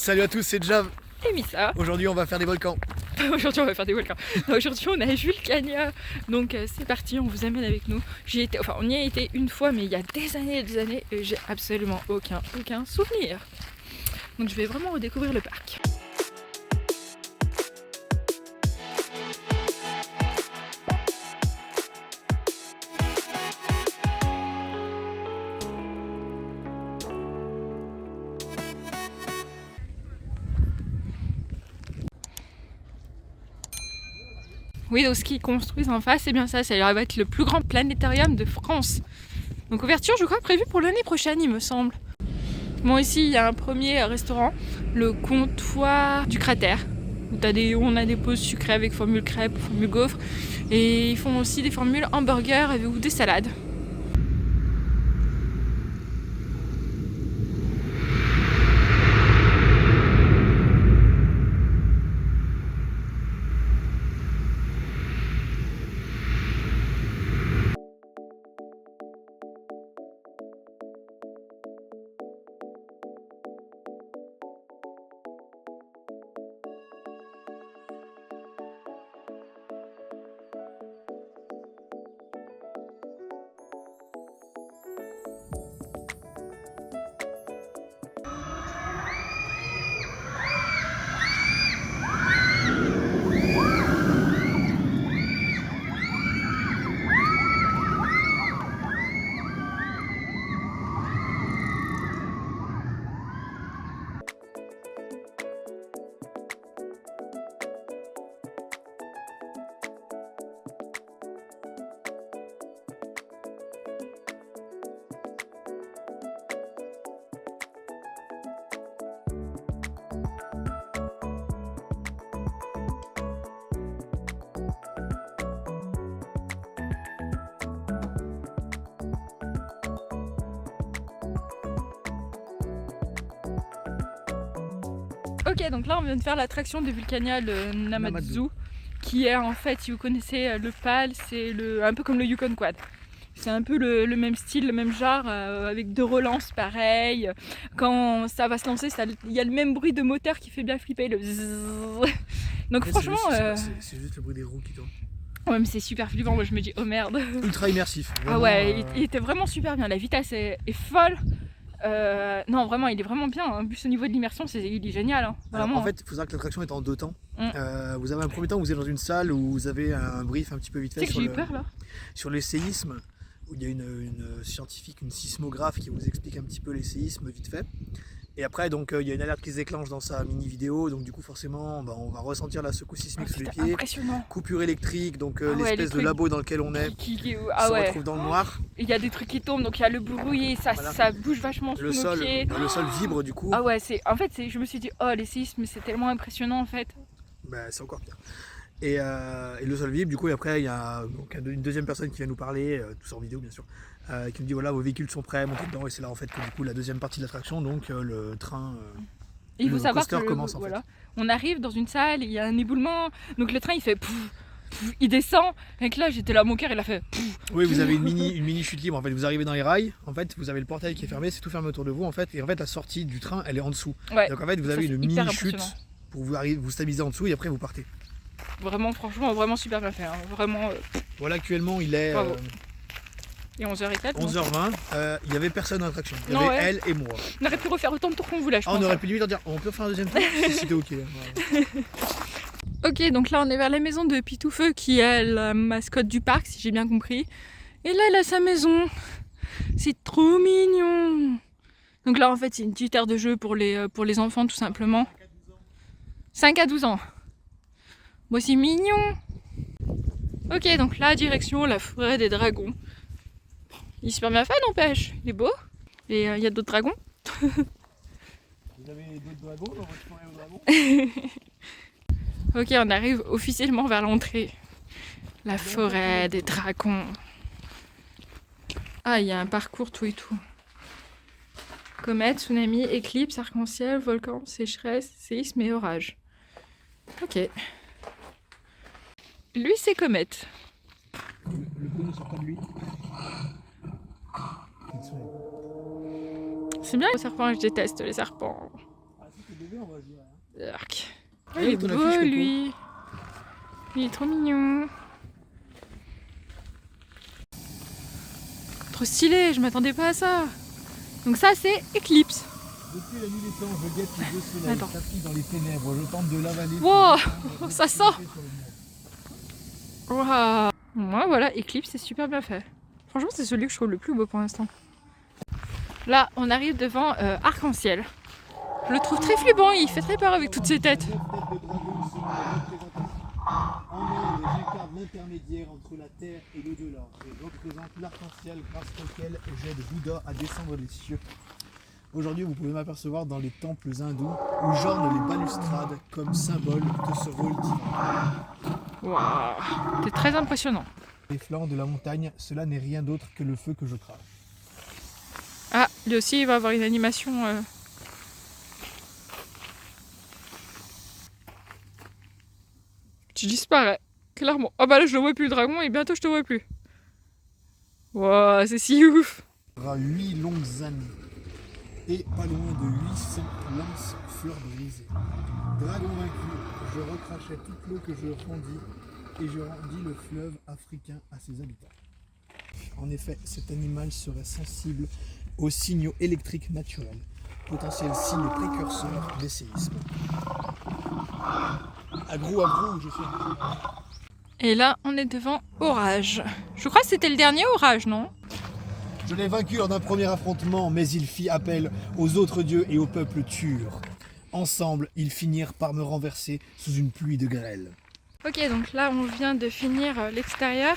Salut à tous, c'est Jav. Et Missa. Aujourd'hui on va faire des volcans. Aujourd'hui on va faire des volcans. Aujourd'hui on est à Vulcania. Donc c'est parti, on vous amène avec nous. On y a été une fois mais il y a des années et j'ai absolument aucun souvenir. Donc je vais vraiment redécouvrir le parc. Oui, donc ce qu'ils construisent en face, c'est bien ça, ça va être le plus grand planétarium de France. Donc ouverture, je crois, prévue pour l'année prochaine, il me semble. Bon, ici, il y a un premier restaurant, le comptoir du cratère. Où on a des pauses sucrées avec formule crêpe, formule gaufre. Et ils font aussi des formules hamburgers ou des salades. Ok, donc là on vient de faire l'attraction de Vulcania, le Namadzu, qui est en fait, si vous connaissez le PAL, c'est un peu comme le Yukon Quad. C'est un peu le même style, le même genre, avec deux relances pareil. Quand ça va se lancer, il y a le même bruit de moteur qui fait bien flipper, le zzzz. Donc En fait, franchement... c'est juste le bruit des roues qui tournent. Ouais, mais c'est super flippant, moi je me dis oh merde. Ultra immersif. Vraiment, ah ouais, il était vraiment super bien, la vitesse est folle. Non, vraiment, il est vraiment bien. En plus, au niveau de l'immersion, il est génial. Hein. Vraiment. Alors, en fait, il faut savoir que l'attraction est en deux temps. Vous avez un premier temps où vous êtes dans une salle où vous avez un brief un petit peu vite fait sur les séismes, où il y a une scientifique, une sismographe qui vous explique un petit peu les séismes vite fait. Et après, donc, il y a une alerte qui se déclenche dans sa mini vidéo, donc du coup forcément on va ressentir la secousse sismique sous les pieds, coupure électrique, donc l'espèce de labo dans lequel on est se retrouve dans le noir. Il y a des trucs qui tombent, donc il y a le bruit, ça bouge vachement sous nos pieds. Le sol vibre du coup. Ah ouais, je me suis dit oh les séismes c'est tellement impressionnant en fait. Bah, c'est encore pire. Et le sol vibre du coup, et après il y a donc une deuxième personne qui vient nous parler, tout ça en vidéo bien sûr, qui nous dit voilà vos véhicules sont prêts, montez dedans, et c'est là en fait que du coup la deuxième partie de l'attraction, donc le train, il faut savoir que commence en fait. On arrive dans une salle, il y a un éboulement, donc le train il fait pouf, pouf, il descend, et là j'étais là, mon cœur il a fait pouf. Oui, vous avez une mini chute libre en fait, vous arrivez dans les rails, en fait vous avez le portail qui est fermé, c'est tout fermé autour de vous en fait, et en fait la sortie du train elle est en dessous. Ouais. Donc en fait vous avez une mini chute pour vous stabiliser en dessous et après vous partez. Vraiment, franchement, vraiment super bien fait. Hein. Vraiment. Voilà, actuellement il est. Et 11h04. 11h20. Il n'y avait personne dans l'attraction. Il y avait elle et moi. On aurait pu refaire autant de tours qu'on voulait, je pense. On aurait pu limite dire on peut faire un deuxième tour si c'était ok. Ok, donc là on est vers la maison de Pitoufeu qui est la mascotte du parc, si j'ai bien compris. Et là elle a sa maison. C'est trop mignon. Donc là en fait c'est une petite aire de jeu pour les enfants tout simplement. 5 à 12 ans. Bon, c'est mignon. Ok, donc là, direction la forêt des dragons. Il est super bien fait, n'empêche. Il est beau. Et il y a d'autres dragons. Vous avez d'autres dragons dans votre forêt aux dragons? Ok, on arrive officiellement vers l'entrée. La forêt des dragons. Ah, il y a un parcours tout et tout. Comète, tsunami, éclipse, arc-en-ciel, volcan, sécheresse, séisme et orage. Ok. Lui, c'est Comète. Le coup ne sort pas de lui. C'est bien les serpents, je déteste les serpents. Ah, si, c'est bébé, moi je dirais. Arc. Ah, Il est ton beau affiche, Coco. lui. Il est trop mignon. Trop stylé, je m'attendais pas à ça. Donc ça c'est Eclipse. Depuis la nuit des temps, je guette les deux soleils, Attends. tapis dans les ténèbres, je tente de l'avaler. Wow, ça sent. Waouh. Ouais, voilà, Eclipse, c'est super bien fait. Franchement, c'est celui que je trouve le plus beau pour l'instant. Là, on arrive devant Arc-en-Ciel. Je le trouve très flippant, il fait très peur avec toutes ses têtes. En eux, j'incarne l'intermédiaire entre la terre et l'au-delà et représente l'arc-en-ciel grâce auquel j'aide Bouddha à descendre des cieux. Aujourd'hui, vous pouvez m'apercevoir dans les temples hindous où j'orne les balustrades comme symbole de ce rôle divin. Waouh, c'est très impressionnant. Les flancs de la montagne, cela n'est rien d'autre que le feu que je crame. Ah, lui aussi, il va avoir une animation. Tu disparais, clairement. Ah bah là, je le vois plus, le dragon, et bientôt je te vois plus. Waouh, c'est si ouf. Il y aura 8 longues années et pas loin de 800 lances furent brisées. Dragon vaincu, je recrachai toute l'eau que je fondis et je rendis le fleuve africain à ses habitants. En effet, cet animal serait sensible aux signaux électriques naturels, potentiel signe précurseur des séismes. Agrou, je suis Et là, on est devant Orage. Je crois que c'était le dernier Orage, non? Je l'ai vaincu lors d'un premier affrontement, mais il fit appel aux autres dieux et au peuple turc. Ensemble, ils finirent par me renverser sous une pluie de grêle. Ok, donc là, on vient de finir l'extérieur.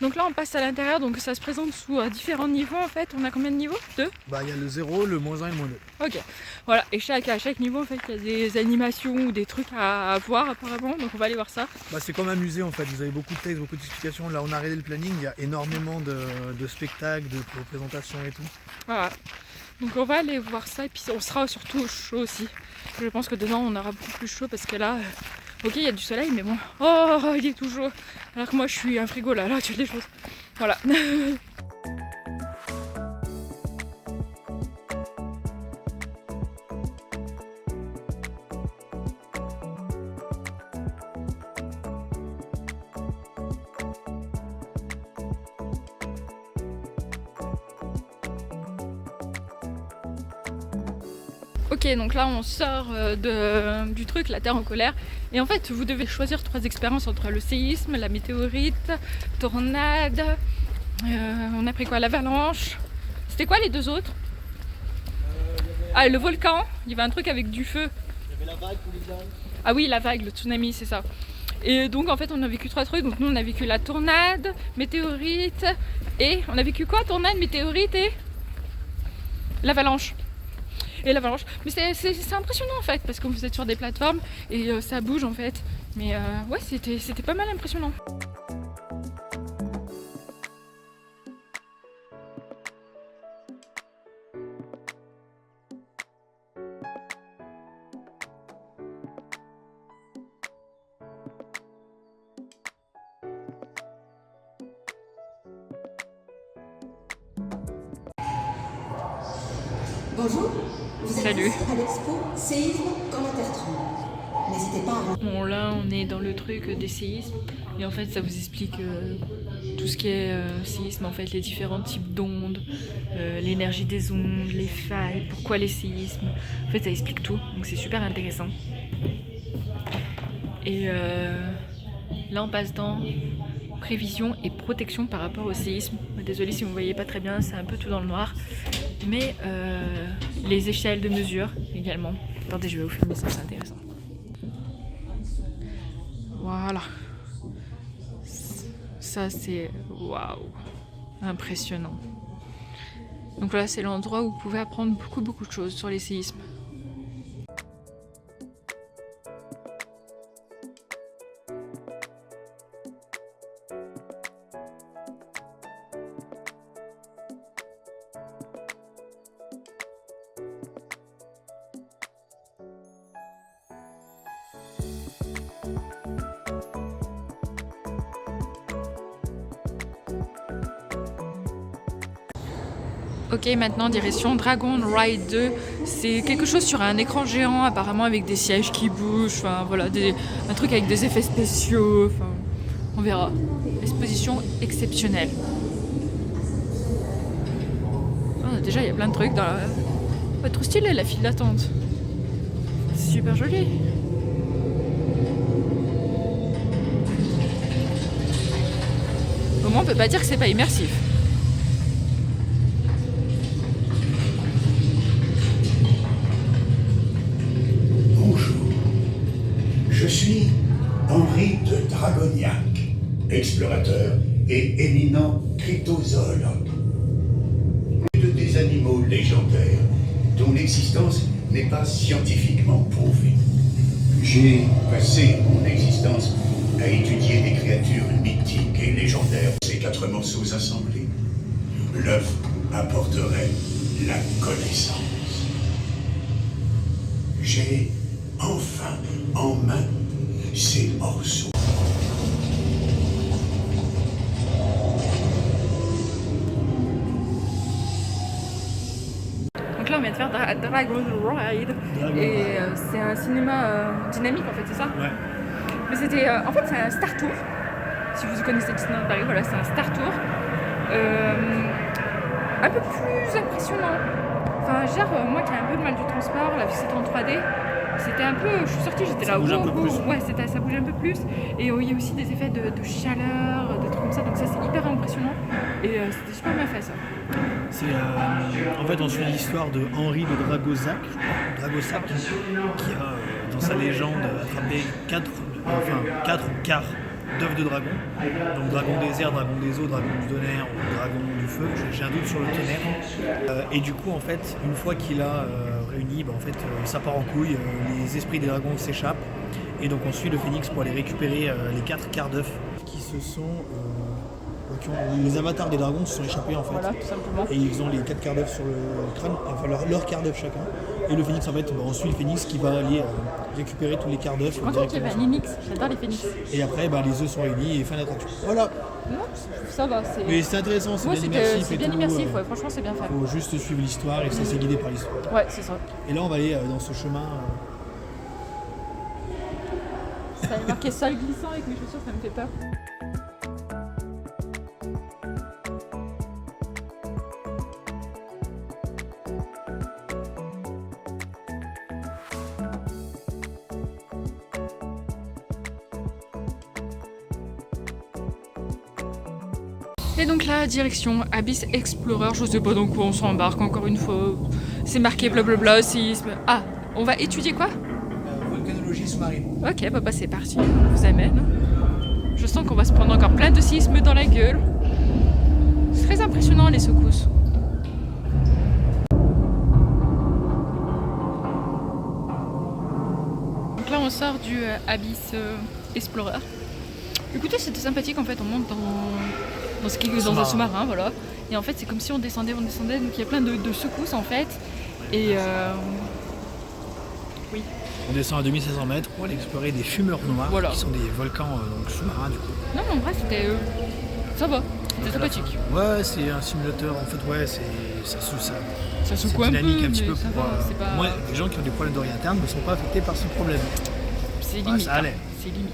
Donc là, on passe à l'intérieur, donc ça se présente sous différents niveaux en fait. On a combien de niveaux? 2? Bah, il y a le 0, le -1 et le -2. Ok, voilà. Et à chaque niveau, en fait, il y a des animations ou des trucs à voir apparemment. Donc on va aller voir ça. Bah, c'est comme un musée en fait, vous avez beaucoup de textes, beaucoup d'explications. Là on a regardé le planning, il y a énormément de spectacles, de représentations et tout. Voilà. Donc on va aller voir ça et puis on sera surtout au chaud aussi. Je pense que dedans on aura beaucoup plus chaud parce que là, ok il y a du soleil mais bon, oh il est tout chaud. Alors que moi je suis un frigo là tu as des choses. Voilà. Ok, donc là on sort du truc, la Terre en colère. Et en fait, vous devez choisir 3 expériences entre le séisme, la météorite, tornade. On a pris quoi? L'avalanche. C'était quoi les 2 autres? Ah, le volcan. Il y avait un truc avec du feu. Il y avait la vague pour les vagues. Ah oui, la vague, le tsunami, c'est ça. Et donc en fait, on a vécu 3 trucs. Donc nous, on a vécu la tornade, météorite et on a vécu quoi? Tornade, météorite et l'avalanche. Et l'avalanche. Mais c'est impressionnant en fait parce que vous êtes sur des plateformes et ça bouge en fait. Mais ouais, c'était pas mal impressionnant. Bonjour, vous êtes Salut. à l'expo Séisme quand la Terre tremble. N'hésitez pas à... Bon là on est dans le truc des séismes et en fait ça vous explique tout ce qui est séisme, en fait les différents types d'ondes, l'énergie des ondes, les failles, pourquoi les séismes, en fait ça explique tout donc c'est super intéressant. Et là on passe dans prévision et protection par rapport au séisme. Désolée si vous ne voyez pas très bien, c'est un peu tout dans le noir. Mais les échelles de mesure également. Attendez, je vais vous filmer ça, c'est intéressant. Voilà. Ça c'est waouh, impressionnant. Donc voilà, c'est l'endroit où vous pouvez apprendre beaucoup de choses sur les séismes. Ok, maintenant direction Dragon Ride 2. C'est quelque chose sur un écran géant, apparemment avec des sièges qui bougent, enfin voilà, un truc avec des effets spéciaux, enfin on verra. Exposition exceptionnelle. Ah, déjà il y a plein de trucs dans la... Ouais, trop stylé la file d'attente. C'est super joli. Au moins on peut pas dire que c'est pas immersif. Je suis Henri de Dragoniac, explorateur et éminent cryptozoologue. Des animaux légendaires dont l'existence n'est pas scientifiquement prouvée. J'ai passé mon existence à étudier des créatures mythiques et légendaires. Ces 4 morceaux assemblés, l'œuvre apporterait la connaissance. J'ai enfin en main ces morceaux. Donc là on vient de faire Dragon Ride et c'est un cinéma dynamique en fait, c'est ça? Ouais. Mais c'était en fait c'est un Star Tour. Si vous connaissez Disneyland Paris, voilà, c'est un Star Tour. Un peu plus impressionnant. Enfin, genre moi qui ai un peu de mal du transport, là c'était en 3D. C'était un peu, je suis sortie, j'étais là, ça bouge un peu plus. Ouais, ça bouge un peu plus. Et il y a aussi des effets de chaleur, des trucs comme ça, donc ça c'est hyper impressionnant. Et c'était super bien fait ça. C'est en fait on suit l'histoire de Henri de Dragosac, qui a dans sa légende attrapé 4 ou quarts d'œufs de dragon. Donc dragon des airs, dragon des eaux, dragon du tonnerre, dragon du feu. J'ai un doute sur le tonnerre. Et du coup en fait, une fois qu'il a réuni, ça part en couille, les esprits des dragons s'échappent. Et donc on suit le phénix pour aller récupérer les 4 quarts d'œufs qui se sont... les avatars des dragons se sont échappés en fait. Voilà, tout simplement. Et ils ont les 4 quarts d'œuf sur le crâne, enfin leur quart d'œuf chacun. Et le phénix en fait, on suit le phénix qui va aller récupérer tous les quarts d'œuf. Moi qu'il y avait un Linux, j'adore les phénix. Et après les œufs sont réunis et fin d'attraction. Voilà. Non, ça va. Mais c'est intéressant, c'est bien immersif. C'est bien immersif, ouais, franchement c'est bien fait. Faut juste suivre l'histoire et ça c'est guidé par l'histoire. Ouais, c'est ça. Et là on va aller dans ce chemin. Ça avait marqué sol glissant avec mes chaussures, ça me fait peur. Et donc là, direction Abyss Explorer, je sais pas dans quoi on s'embarque encore une fois. C'est marqué blablabla, séisme. Ah, on va étudier quoi? Volcanologie sous-marine. Ok, bah c'est parti, on vous amène. Je sens qu'on va se prendre encore plein de séismes dans la gueule. C'est très impressionnant les secousses. Donc là on sort du Abyss Explorer. Écoutez, c'était sympathique en fait, on monte dans un sous-marin, voilà. Et en fait c'est comme si on descendait, donc il y a plein de secousses en fait. Et oui. On descend à 2500 mètres pour aller explorer des fumeurs noirs, voilà, qui sont des volcans sous-marins du coup. Non mais en vrai c'était... ça va, c'était sympathique. Ouais, c'est un simulateur, en fait, ouais, ça secoue un peu, dynamique un petit peu ça pour... va, c'est pas... Moi, les gens qui ont des problèmes d'oreille interne ne sont pas affectés par ce problème. C'est limite, ça allait. C'est limite.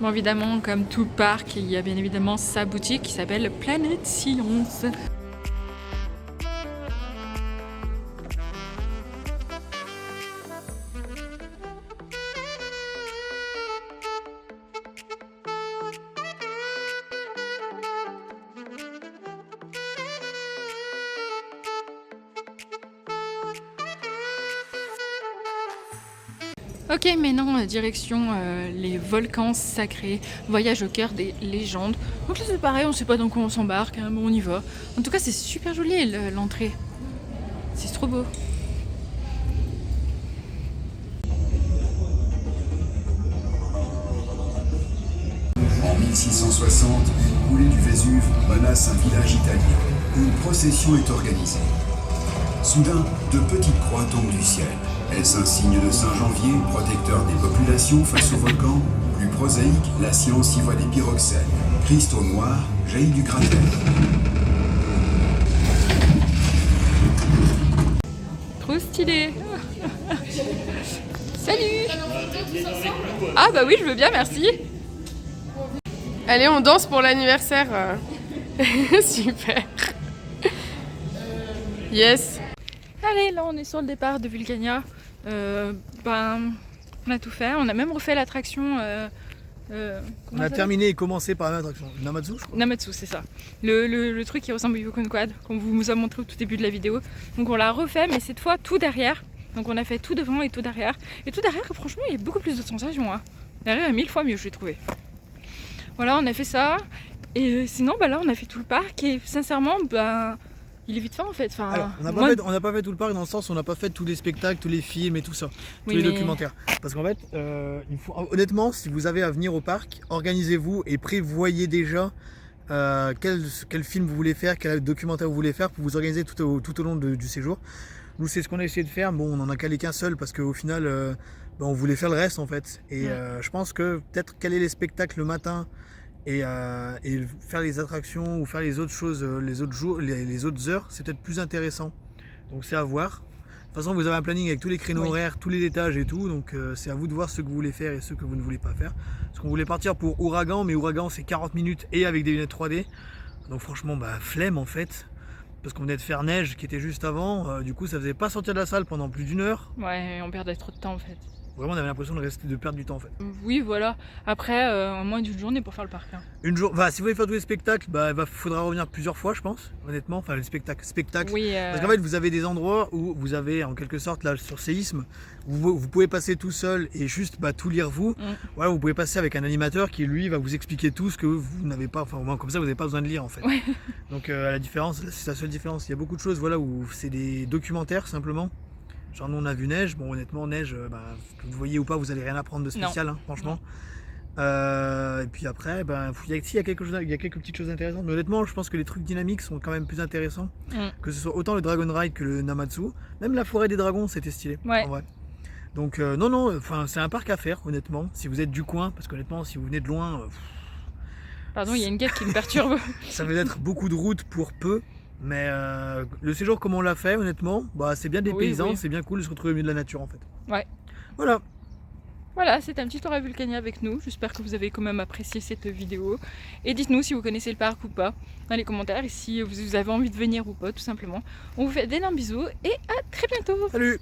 Bon, évidemment, comme tout parc, il y a bien évidemment sa boutique qui s'appelle Planète Science. Ok, maintenant direction les volcans sacrés, voyage au cœur des légendes. Donc là c'est pareil, on sait pas dans quoi on s'embarque, hein, bon on y va. En tout cas c'est super joli l'entrée, c'est trop beau. 1660, une coulée du Vésuve menace un village italien. Une procession est organisée. Soudain, de petites croix tombent du ciel. Est-ce un signe de Saint-Janvier, protecteur des populations face au volcan? Plus prosaïque, la science y voit des pyroxènes. Christ au noir jaillit du cratère. Trop stylé. Salut. Ah bah oui, je veux bien, merci. Allez, on danse pour l'anniversaire. Super. Yes. Allez, là on est sur le départ de Vulcania. On a tout fait, on a même refait l'attraction. On a terminé et commencé par l'attraction Namatsu, je crois. Namatsu, c'est ça. Le truc qui ressemble au Yukon Quad, qu'on vous a montré au tout début de la vidéo. Donc on l'a refait, mais cette fois tout derrière. Donc on a fait tout devant et tout derrière. Et tout derrière, franchement, il y a beaucoup plus de sensations. Hein. Derrière est 1000 fois mieux, je l'ai trouvé. Voilà, on a fait ça. Et sinon, là, on a fait tout le parc. Et sincèrement, il est vite fait en fait. Enfin, alors, on n'a pas fait tout le parc dans le sens où on n'a pas fait tous les spectacles, tous les films et tout ça, tous les documentaires. Parce qu'en fait, honnêtement, si vous avez à venir au parc, organisez-vous et prévoyez déjà quel film vous voulez faire, quel documentaire vous voulez faire pour vous organiser tout au long du séjour. Nous, c'est ce qu'on a essayé de faire. Bon, on n'en a calé qu'un seul parce qu'au final, on voulait faire le reste en fait. Et je pense que peut-être caler les spectacles le matin et faire les attractions ou faire les autres choses les autres jours, les autres heures, c'est peut-être plus intéressant. Donc c'est à voir. De toute façon, vous avez un planning avec tous les créneaux horaires, tous les étages et tout, donc c'est à vous de voir ce que vous voulez faire et ce que vous ne voulez pas faire. Parce qu'on voulait partir pour Ouragan, mais Ouragan c'est 40 minutes et avec des lunettes 3D. Donc franchement, flemme en fait. Parce qu'on venait de faire Neige qui était juste avant, du coup ça faisait pas sortir de la salle pendant plus d'une heure. Ouais, on perdait trop de temps en fait. Vraiment, on avait l'impression de perdre du temps en fait. Oui, voilà. Après, moins d'une journée pour faire le parc. Hein. Si vous voulez faire tous les spectacles, faudra revenir plusieurs fois, je pense, honnêtement. Enfin, les spectacles. Oui, Parce qu'en fait, vous avez des endroits où vous avez, en quelque sorte, là, sur Séisme, vous pouvez passer tout seul et juste tout lire vous. Voilà, vous pouvez passer avec un animateur qui, lui, va vous expliquer tout ce que vous n'avez pas. Enfin, au moins, comme ça, vous n'avez pas besoin de lire en fait. Ouais. Donc, la différence, c'est la seule différence. Il y a beaucoup de choses, voilà, où c'est des documentaires simplement. Genre nous on a vu Neige, bon honnêtement Neige, que vous voyez ou pas, vous allez rien apprendre de spécial, hein, franchement. Et puis après, il y a quelques petites choses intéressantes. Mais honnêtement, je pense que les trucs dynamiques sont quand même plus intéressants. Que ce soit autant le Dragon Ride que le Namatsu. Même la forêt des dragons, c'était stylé. Ouais. En vrai. Donc c'est un parc à faire, honnêtement. Si vous êtes du coin, parce qu'honnêtement, si vous venez de loin... Pardon, il y a une guêpe qui me perturbe. Ça veut être beaucoup de route pour peu. Mais le séjour comme on l'a fait, honnêtement, c'est bien des paysans, c'est bien cool de se retrouver au milieu de la nature en fait. Ouais. Voilà. Voilà, c'est un petit tour à Vulcania avec nous. J'espère que vous avez quand même apprécié cette vidéo. Et dites-nous si vous connaissez le parc ou pas dans les commentaires et si vous avez envie de venir ou pas, tout simplement. On vous fait d'énormes bisous et à très bientôt. Salut!